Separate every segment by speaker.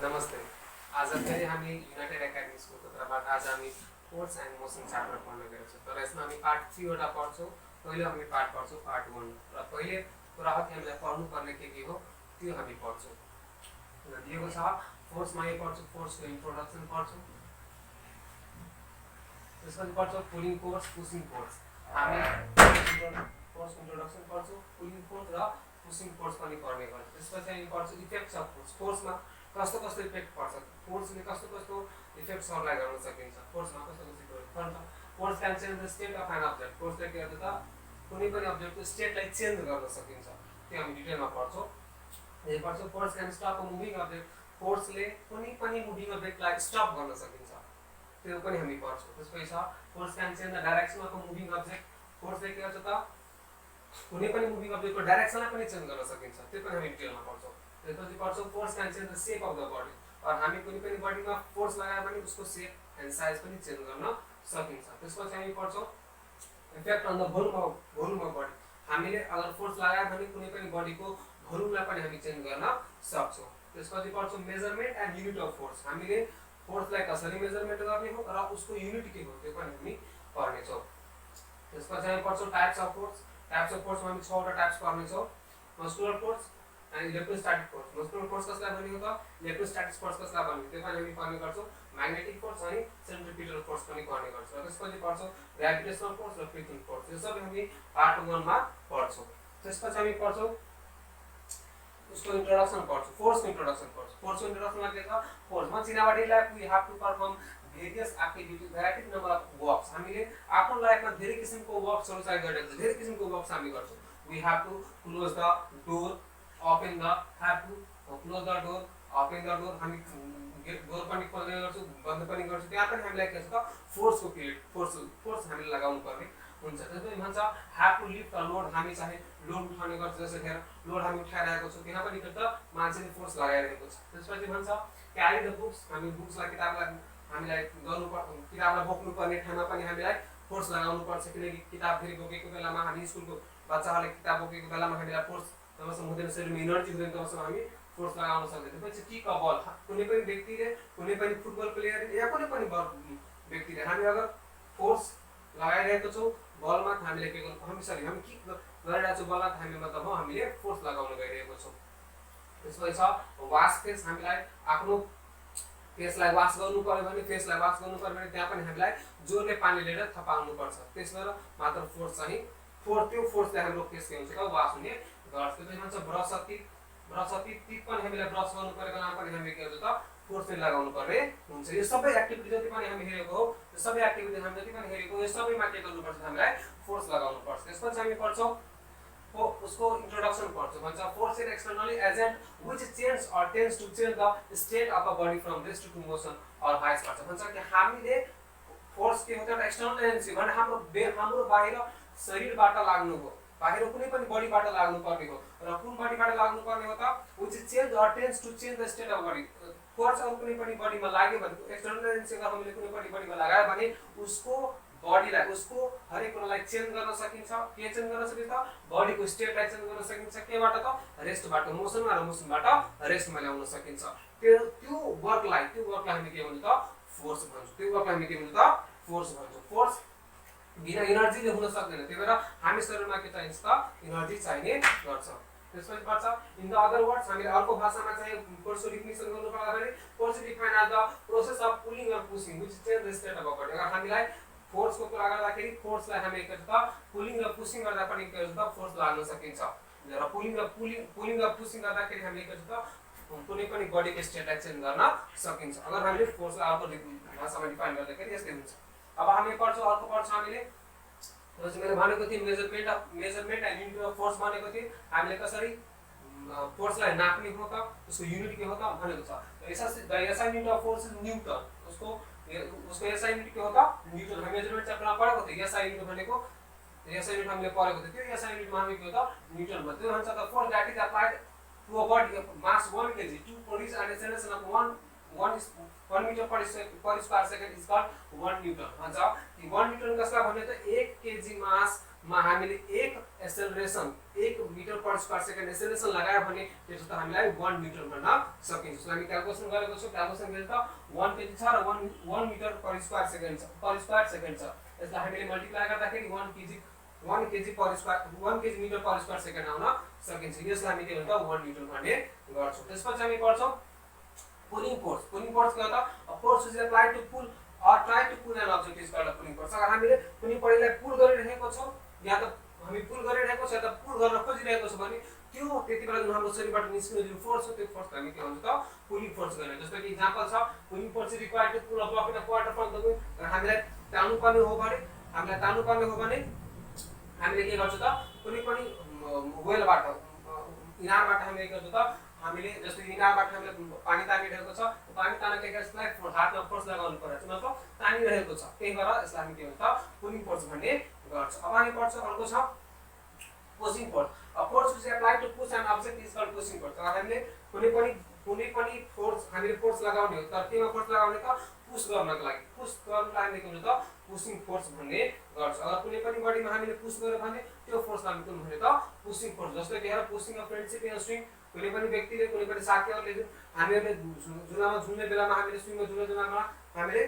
Speaker 1: नमस्ते। आज फेरि हामी युनाइटेड एकाडेमी स्कुलको तर्फबाट आज हामी फोर्स एन्ड मोसन च्याप्टर पढ्न गएको छौँ। तर यसमा हामी पार्ट 3 वटा पढ्छौँ। पहिलो हामी पार्ट पढ्छौँ पार्ट 1 र पहिले कुराहरु हामीलाई पढ्नुपर्ने के हो त्यो हामी पढ्छौँ। र दिएको छ फोर्समा यो पढ्छौँ, फोर्सको इन्ट्रोडक्सन पढ्छौँ। त्यसपछि पढ्छौँ पुलिङ फोर्स, पुशिङ फोर्स। हामी फोर्स इन्ट्रोडक्सन पढ्छौँ, पुलिङ फोर्स र पुशिङ फोर्स पनि पढ्ने गर्छौँ। त्यसपछि हामी पढ्छौँ इफेक्ट्स अफ फोर्स। फोर्समा कस्तो कस्तो इफेक्ट पर्छ, फोर्सले कस्तो कस्तो इफेक्ट्सहरूलाई गर्न सकिन्छ, फोर्समा कस्तो कस्तो पर्छ। Force can change the state of an object. फोर्सले के गर्छ त कुनै पनि अब्जेक्टको स्टेटलाई चेन्ज गर्न सकिन्छ, त्यो हामी डिटेलमा पढ्छौँ। यही पढ्छौँ force can stop a moving object. फोर्सले कुनै पनि मुभिङ अब्जेक्टलाई स्टप गर्न सकिन्छ, त्यो पनि हामी पढ्छौँ। त्यसपछि छ force can change the direction of a moving object. फोर्सले के गर्छ त कुनै पनि मुभिङ अब्जेक्टको डाइरेक्सनलाई पनि चेन्ज गर्न सकिन्छ, त्यो पनि हामी डिटेलमा पढ्छौँ। त्यसपछि पढ्छौँ force can change the shape of the body. और हामी कुनै पनि बडीमा फोर्स लगाएर पनि उसको सेप एन्ड साइज पनि चेन्ज गर्न सकिन्छ। त्यसपछि हामी पढ्छौँ effect on the volume of body. हामीले अगर फोर्स लगायो भने कुनै पनि बडीको भोल्युमलाई पनि हामी चेन्ज गर्न सक्छौँ। त्यसपछि पढ्छौँ measurement and unit of force. हामीले फोर्सलाई कसरी मेजरमेन्ट गर्ने हो र उसको युनिट के हो त्यो पनि हामी पढ्नेछौँ। त्यसपछि हामी पढ्छौँ types of force. Types of फोर्समा हामी 6 वटा टाइप्स पढ्नेछौँ। Muscular force and electrostatic force. Muscular force कसलाई भनेको त इलेक्ट्रोस्टैटिक फोर्स कसलाई भनेको त्यो पनि हामी पढ्ने गर्छौँ। म्याग्नेटिक फोर्स अनि सेन्ट्रिपिटल फोर्स पनि पढ्ने गर्छौँ। र त्यसपछि पढ्छौँ ग्रेभिटेसनल फोर्स र फ्रिक्सन फोर्स। यो सबै हामी पार्ट 1 मा पढ्छौँ। त्यसपछि हामी पढ्छौँ उसको इन्ट्रोडक्सन पढ्छौँ, फोर्सको इन्ट्रोडक्सन पढ्छौँ। फोर्सको इन्ट्रोडक्सनमा के छ, force much in our daily life we have to perform various activity, variety number of works. हामीले आफ्नो लाइफमा धेरै किसिमको वर्क्सहरू चाहिँ गरेको छ, धेरै किसिमको वर्क्स हामी गर्छौँ। We have to close the door, open the, have to close the door, open the door. हामी डोर पनि खोल्ने गर्छौँ, बन्द पनि गर्छौँ। त्यहाँ पनि हामीलाई के छ त फोर्सको पिरियड फोर्स हामीले लगाउनु पर्ने हुन्छ। त्यसपछि भन्छ have to lift the load. हामी चाहिँ लोड उठाउने गर्छौँ, जसरी लोड हामी उठाइरहेको छौँ, त्यहाँ पनि के त मान्छेले फोर्स लगाइरहेको छ। त्यसपछि भन्छ क्यारी द बुक्स। हामी बुक्सलाई किताबलाई हामीलाई किताबलाई बोक्नुपर्ने ठाउँमा पनि हामीलाई फोर्स लगाउनु पर्छ, किनकि किताब फेरि बोकेको बेलामा हामी स्कुलको बच्चाहरूले किताब बोकेको बेलामा हामीलाई फोर्स जबसम्म हुँदैन, शरीरमा इनर्जी हुँदैन तबसम्म हामी फोर्स लगाउन सक्दैन। त्यसपछि किक अ बल। कुनै पनि व्यक्तिले, कुनै पनि फुटबल प्लेयरले या कुनै पनि व्यक्तिले हामी अगर फोर्स लगाइरहेको छौँ बलमा, हामीले के गर्नु, हामी किक गरिरहेको छौँ बलमा, हामी मतलब हो हामीले फोर्स लगाउन गइरहेको छौँ। त्यसपछि छ वास फेस। हामीलाई आफ्नो फेसलाई वास गर्नु पर्यो भने त्यहाँ पनि हामीलाई जोरले पानी लिएर थपाउनु पर्छ, त्यसबाट मात्र फोर्स चाहिँ त्यो फोर्सले हाम्रो फेस के हुन्छ त वास हुने गर्छ। त्यसपछि भन्छ brush of tip. Brush of tip पनि हामीले ब्रस गर्नु परेको बेलामा पनि हामी के हुन्छ त फोर्स पनि लगाउनु पर्ने हुन्छ। यो सबै एक्टिभिटी जति पनि हामी हेरेको हो, यो सबै एक्टिभिटी हामी जति पनि हेरेको यो सबैमा के गर्नुपर्छ, हामीलाई फोर्स लगाउनु पर्छ। त्यसपछि हामी पढ्छौँ उसको इन्ट्रोडक्सन पढ्छौँ। भन्छ force is externally agent which change or tends to change the state of a body from rest to motion or vice versa. भन्छ कि हामीले फोर्स के हो त एक्सटर्नल एजेन्सी भने हाम्रो बाहिर शरीरबाट लाग्नु हो, बाहिर कुनै पनि बडीबाट लाग्नु पर्ने हो। र कुन बडीबाट लाग्नु पर्ने हो त which change or tends to change the state of body. Force अरू कुनै पनि बडीमा लाग्यो भने एक्सटर्नल एजेन्सी अगर हामीले कुनै पनि बडीमा लगायो भने उसको बडीलाई, उसको हरेक कुरालाई चेन्ज गर्न सकिन्छ। के चेन्ज गर्न सकिन्छ, बडीको स्टेटलाई चेन्ज गर्न सकिन्छ। केबाट त रेस्टबाट मोसनमा, र मोसनबाट रेस्टमा ल्याउन सकिन्छ। त्यो वर्कलाई हामी के भन्छौँ त फोर्स भन्छौँ। त्यो वर्कलाई हामी के भन्छौँ त फोर्स भन्छौँ। फोर्स बिना इनर्जीले हुन सक्दैन, त्यही भएर हामी शरीरमा के चाहिन्छ त इनर्जी चाहिने गर्छ। त्यसपछि पर्छ इन द अदर वर्ड्स। हामीले अर्को भाषामा चाहिँ फोर्सको डिफिनिसन गर्नु पर्दाखेरि force define as the process of pulling or pushing which change the state of a body. अगर हामीलाई फोर्सको कुरा गर्दाखेरि फोर्सलाई हामी के त पुलिङ र पुशिङ गर्दा पनि के हुन्छ त फोर्स लाग्न सकिन्छ। र पुलिङ र पुशिङ गर्दाखेरि हामीले के त कुनै पनि बडीको स्टेटलाई चेन्ज गर्न सकिन्छ। अगर हामीले फोर्सलाई अर्को भाषामा डिफाइन गर्दाखेरि यस्तै हुन्छ। अब हामी पढ्छौँ अर्को पढ्छौँ हामीले मैले भनेको थिएँ measurement and unit of force भनेको थिएँ। हामीले कसरी फोर्सलाई नाप्ने हो त उसको युनिट के हो त भनेको छ। SI unit of force is newton. उसको एसआई युनिट के हो त न्युटन। हामी मेजरमेन्ट च्याप्टरमा पढेको थियौँ एसआई युनिट भनेको, एसआई युनिट हामीले पढेको थियो। त्यो एसआई युनिटमा हामी के हो त न्युटन भयो। त्यो भन्छ त force that is applied to a body of mass 1 kg to produce an acceleration of 1 metre per square second is called 1 Newton. भन्छ कि 1 न्यूटन कसलाई भन्ने त 1 kg मास मा हामीले 1 acceleration 1 metre per square second acceleration लगायो भने त्यसो त हामीलाई 1 मिटर भन्न सकिन्छ। सो हामी क्याल्कुलेसन गरेको छौं, क्याल्कुलेसन गरेको त 1 kg छ र 1 मिटर पर स्क्वायर सेकेन्ड छ, यसलाई हामीले मल्टिप्लाई गर्दाखेरि 1 kg per square 1 kg metre per square second आउन सकिन्छ। यसलाई हामी के भन्छ 1 न्युटन भन्ने गर्छौं। त्यसपछि हामी पढ्छौं पुलिङ फोर्स। पुलिङ फोर्स के हो त? Force is applied to pull or try to pull an object is called a pulling force। अगर हामीले कुनै बडीलाई पुल गरिरहेको छौं या त हामी पुल गरिरहेको छ या त पुल गर्न खोजिरहेको छ भने त्यो त्यतिबेला जुन हाम्रो शरीरबाट निस्किने जुन फोर्स हो त्यो फोर्स हामी के भन्छ त पुलिङ फोर्स गर्ने। जस्तो कि एक्जाम्पल छ pulling force is required to pull a block in a quarter from the wind. हामीलाई तान्नु पर्ने हो भने हामीले के गर्छौं त कुनै पनि वेलबाट इनारबाट हामीले के गर्छौं त हामीले जस्तो इनारबाट हामीले पानी तानिरहेको छ, पानी तान्नका लागि यसलाई हातमा फोर्स लगाउनु पर्छ, मतलब तानिरहेको छ, त्यही भएर यसलाई हामी के भन्छ पुलिङ फोर्स भन्ने गर्छ। अब हामी पढ्छ अर्को छ pushing force. A force is applied to push an object is called pushing force. हामीले कुनै पनि फोर्स हामीले फोर्स लगाउने हो, तर केमा फोर्स लगाउने त पुश गर्नको लागि, पुश गर्नलाई हामीले के भन्छ त पुशिङ फोर्स भन्ने गर्छ। अगर कुनै पनि बडीमा हामीले पुश गर्यो भने त्यो फोर्सलाई हामी के भन्छ त पुशिङ फोर्स। जस्तो कि हेर pushing a friendship in a swing, कुनै पनि व्यक्तिले कुनै पनि साथीहरुले जुन हामीहरुले झुलामा झुल्ने बेलामा हामीले स्विङमा झुल्ने बेलामा हामीले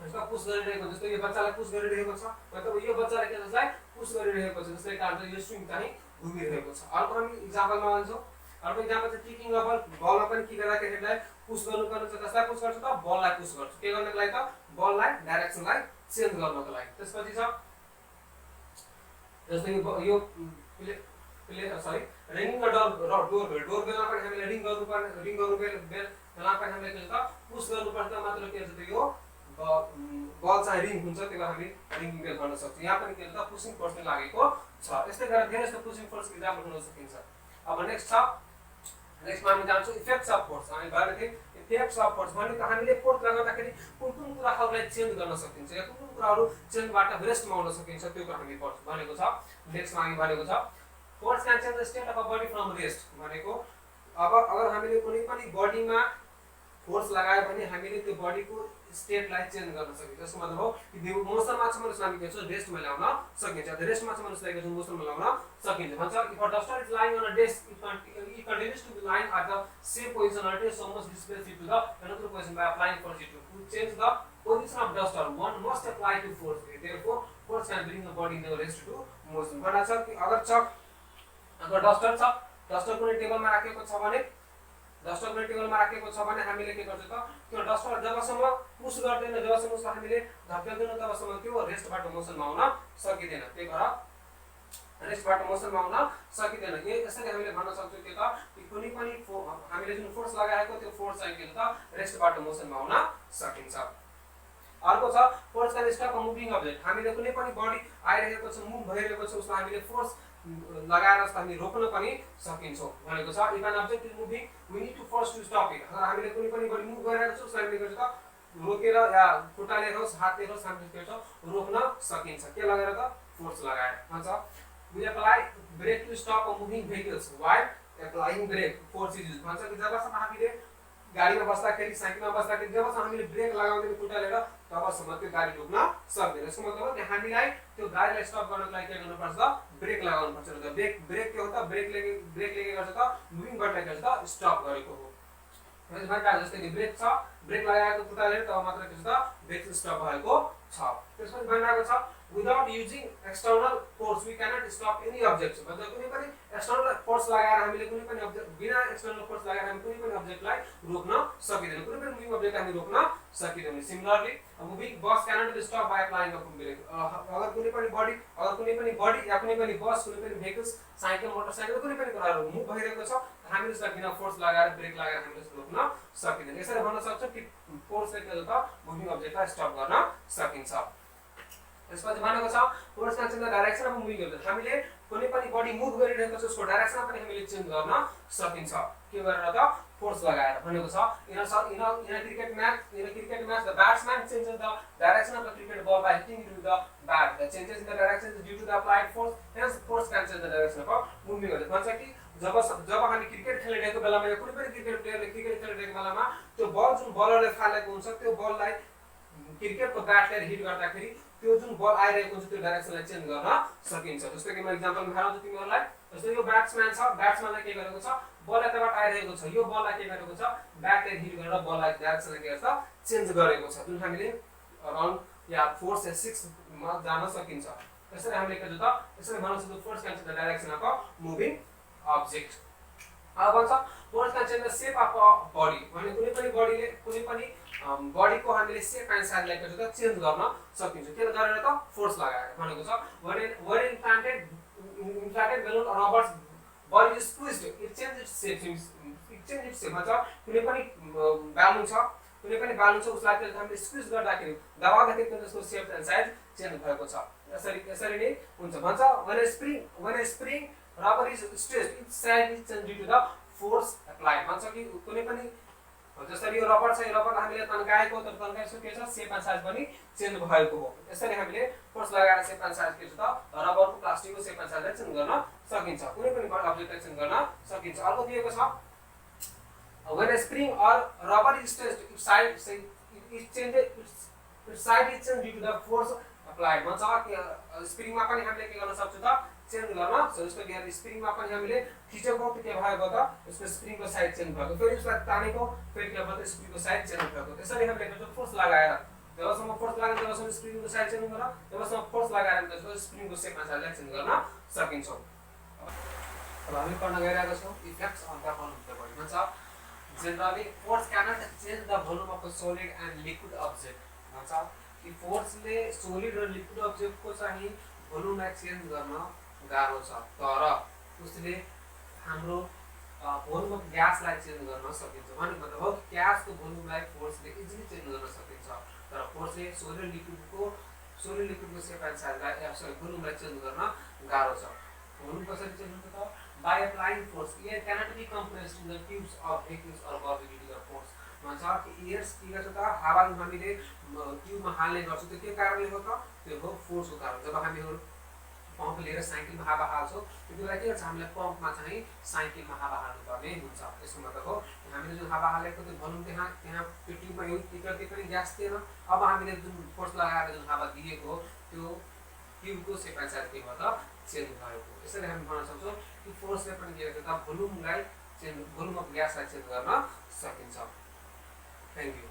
Speaker 1: यसलाई पुश गरिरहेको, जस्तो यो बच्चालाई पुश गरिरहेको छ, मतलब यो बच्चाले के जसलाई पुश गरिरहेको छ, जसले कारण यो स्विङ चाहिँ घुमिरहेको छ। अर्को हामी एक्जाम्पलमा भन्छौं, अर्को एक्जाम्पल चाहिँ किकिङ अ बल। बलमा पनि के गर्दाखेरि यसलाई पुश गर्नुपर्ने छ, कसलाई पुश गर्छ त बललाई पुश गर्छ, के गर्नको लागि त बललाई डाइरेक्सनलाई चेन्ज गर्नको लागि। त्यसपछि छ जस्तो यो रिंगिङ अ डोरबेलमा पनि हामीले रिङ गर्नुपर्ने बेला पनि हामीले के त पुश गर्नुपर्छ, मतलब के हुन्छ त यो बल चाहिँ रिङ हुन्छ, त्यही भएर हामी रिंगिङ बेल गर्न सक्छौं। यहाँ पनि के हुन्छ त पुशिङ फोर्स पनि लागेको छ। यस्तै गरेर धेरै जस्तो पुशिङ फोर्स एक्जाम्पल हुन सकिन्छ। अब नेक्स्टमा हामी जान्छौं इफेक्ट्स अफ फोर्स। हामी भनेको थियौं इफेक्ट्स अफ फोर्स भनेको हामीले फोर्स लगाउँदाखेरि कुन कुराहरुलाई चेन्ज गर्न सकिन्छ या कुन कुराहरु चेन्जबाट रेस्टमा आउन सकिन्छ त्यो कुरा हामी पढ्छौं भनेको छ। नेक्स्टमा हामी भनेको छ force can change the state of a body from rest भनेको अब अगर हामीले कुनै पनि बडीमा फोर्स लगायो भने हामीले त्यो बडीको स्टेटलाई चेन्ज गर्न सकिन्छ। त्यसको मतलब हो कि त्यो मोसनमा छ भने हामी के छ रेस्टमा ल्याउन सकिन्छ, त्यो रेस्टमा छ भने त्यसलाई के मोसनमा ल्याउन सकिन्छ। भन्छ if a duster is lying on a desk it continues to be lying at the same position until someone displaces it to the another position by applying force to change the position of duster one must apply to force। therefore force can bring the body in the rest to motion। भन्छ कि अगर duster कुनै टेबलमा राखेको छ भने हामीले के गर्छ त त्यो डस्टर जबसम्म पुश गर्दैन, जबसम्म हामीले धकेल्दैन तबसम्म त्यो रेस्टबाट मोसनमा आउन सकिदैन, त्यही भएर रेस्टबाट मोसनमा आउन सकिदैन। यसरी हामीले भन्न सक्छौं के त कि कुनै पनि हामीले जुन फोर्स लगाएको त्यो फोर्स चाहिँ के त रेस्टबाट मोसनमा आउन सकिन्छ। अर्को छ force can stop a moving object. हामीले कुनै पनि बडी आइरहेको छ, मुभ भइरहेको छ, उसलाई हामीले फोर्स लगाएर हामी रोक्न पनि सकिन्छौं भनेको छ। If an object is moving we need to force to stop it. अगर हामीले कुनै पनि बडी मुभ गरिरहेको छ उसलाई हामीले के गर्छ रोकेर या खुट्टाले होस् हातले होस् हामीले के गर्छ रोक्न सकिन्छ, के लगाएर त फोर्स लगाएर। भन्छ we apply brake to stop a moving vehicles while applying brake force is used। भन्छ कि जबसम्म हामीले गाडीमा बस्दाखेरि साइकलमा बस्दाखेरि जबसम्म हामीले ब्रेक लगाउँदैन खुट्टाले तबसम्म त्यो गाडी रोक्न सक्दैन। यसको मतलब हो कि हामीलाई त्यो गाडीलाई स्टप गर्नको लागि के गर्नुपर्छ त ब्रेक लगाउनु पर्छ। र ब्रेक के हो त ब्रेकले के गर्छ त मुभिङ बडीलाई गर्छ त स्टप गरेको हो। जस्तै कि ब्रेक छ, ब्रेक लगाएको खुट्टाले तब मात्र के छ त ब्रेक स्टप भएको छ। त्यसपछि भनिरहेको छ without using external force we cannot stop any object। मतलब कुनै पनि एक्सटर्नल फोर्स लगाएर हामीले कुनै पनि अब्जेक्ट बिना एक्सटर्नल फोर्स लगाएर हामी कुनै पनि अब्जेक्टलाई रोक्न सकिदैन, कुनै पनि मुभिङ अब्जेक्ट हामी रोक्न सकिदैन। Similarly a moving bus cannot be stopped by applying a brake। अगर कुनै पनि बडी या कुनै पनि बस कुनै पनि भेहिकल्स साइकल मोटरसाइकल कुनै पनि कुराहरु मुभ भइरहेको छ हामीले यसलाई बिना फोर्स लगाएर ब्रेक लगाएर हामीले रोक्न सकिदैन। यसरी भन्न सक्छौं कि फोर्सले के गर्छ त मुभिङ अब्जेक्टलाई स्टप गर्न सकिन्छ। त्यसपछि भनेको छ force can change the direction of moving object. हामीले कुनै पनि बडी मुभ गरिरहेको छ उसको डाइरेक्सन पनि हामीले चेन्ज गर्न सकिन्छ, के गरेर त फोर्स लगाएर। भनेको छ in a cricket match the batsman changes the direction of the cricket ball by hitting it with the bat. The changes in the direction is due to the applied force, hence force can change the direction of moving object. भन्छ कि जब हामी cricket खेलिरहेको बेलामा या कुनै पनि cricket प्लेयरले cricket खेलिरहेको बेलामा त्यो बल जुन बलरले फालेको हुन्छ त्यो बललाई क्रिकेटको ब्याटले हिट गर्दाखेरि त्यो जुन बल आइरहेको हुन्छ त्यो डाइरेक्सनलाई चेन्ज गर्न सकिन्छ। जस्तो कि म एक्जाम्पल देखाउँछु तिमीहरूलाई। जस्तो यो ब्याट्सम्यान छ, ब्याट्सम्यानलाई के गरेको छ, बल यताबाट आइरहेको छ, यो बललाई के गरेको छ, ब्याटले हिट गरेर बललाई डाइरेक्सनलाई के गर्छ, चेन्ज गरेको छ, जुन हामीले अराउन्ड या 4 से 6 मा जान सकिन्छ। त्यसरी हामीले के गर्छ त, यसरी भन्न सक्छौँ force can change the direction of a moving object. अब भन्छ force can change the shape of a body, भने कुनै पनि बडीले कुनै पनि बडीको हामीले सेप एन्ड साइजलाई के गर्छ चेन्ज गर्न सकिन्छ। के गरेर त, फोर्स लगाएर भनेको छ। when implanted balloon or rubber ball is squeezed, it changes its shape भन्छ। कुनै पनि बालुन छ, कुनै पनि बालुन छ, उसलाई चाहिँ हामीले स्क्विज गर्दाखेरि दबाउँदाखेरि त्यसको सेप एन्ड साइज चेन्ज भएको छ। यसरी नै हुन्छ भन्छ। when a spring rubber is stretched, its size is changed due to the force applied भन्छ कि कुनै पनि जसरी यो रबर छ, यो रबरलाई हामीले तन्काएको, तर तन्काएको के छ, सेप एन्ड साइज पनि चेन्ज भएको हो। यसरी हामीले फोर्स लगाएर सेप एन्ड साइज के छ त, रबरको प्लास्टिकको सेप एन्ड साइजलाई चेन्ज गर्न सकिन्छ, कुनै पनि अब्जेक्टलाई चेन्ज गर्न सकिन्छ। अर्को दिएको छ when a spring or rubber is stretched, its side is changed due to the force applied भन्छ कि स्प्रिङमा पनि हामीले के गर्न सक्छौँ त, चेन्ज गर्न। जस्तो कि स्प्रिङमा पनि हामीले खिचेको त के भएको त, यसको स्प्रिङको साइज चेन्ज भएको, फेरि उसलाई तानेको, फेरि के भयो त, स्प्रिङको साइज चेन्ज भएको। त्यसरी हामीले के गर्छौँ, फोर्स लगाएर जबसम्म फोर्स लगाएर जबसम्म स्प्रिङको साइज चेन्ज गर्न, तबसम्म फोर्स लगाएर त्यसको स्प्रिङको सेप एन्ड साइजलाई चेन्ज गर्न सकिन्छौँ। अब हामी पढ्न गइरहेका छौँ effects on the volume of the body भन्छ। generally force cannot change the volume of a solid and liquid object भन्छ कि फोर्सले सोलिड र लिक्विड अब्जेक्टको चाहिँ भोल्युमलाई चेन्ज गर्न गाह्रो छ, तर उसले हाम्रो भोल्युम अफ ग्यासलाई चेन्ज गर्न सकिन्छ। भन्ने मतलब हो कि ग्यासको भोल्युमलाई फोर्सले इजिली चेन्ज गर्न सकिन्छ, तर फोर्सले सोलिड लिक्विडको सेप एन्ड साइजलाई भोल्युमलाई चेन्ज गर्न गाह्रो छ। भोल्युम कसरी चेन्ज हुन्छ त, by applying force. Air cannot be compressed in the tubes of vehicles or body due to the force भन्छ कि एयर के गर्छ त, हावा हामीले ट्युबमा हाल्ने गर्छौँ, त्यो के कारणले हो त, त्यो हो फोर्सको कारण। जब हामीहरू पम्प लिएर साइकलमा हावा हाल्छौँ, त्यतिबेला के गर्छ, हामीले पम्पमा चाहिँ साइकलमा हावा हाल्नुपर्ने हुन्छ। यसको मतलब हो हामीले जुन हावा हालेको त्यो भोल्युम त्यहाँ त्यो ट्युबमा त्यो पनि ग्यास थिएन। अब हामीले जुन फोर्स लगाएर जुन हावा दिएको हो, त्यो ट्युबको सेप एन्ड साइज के भयो त, चेन्ज भएको। यसरी हामी भन्न सक्छौँ कि फोर्सले पनि के गर्छ त, भोल्युम अफ ग्यासलाई चेन्ज गर्न सकिन्छ। Thank you.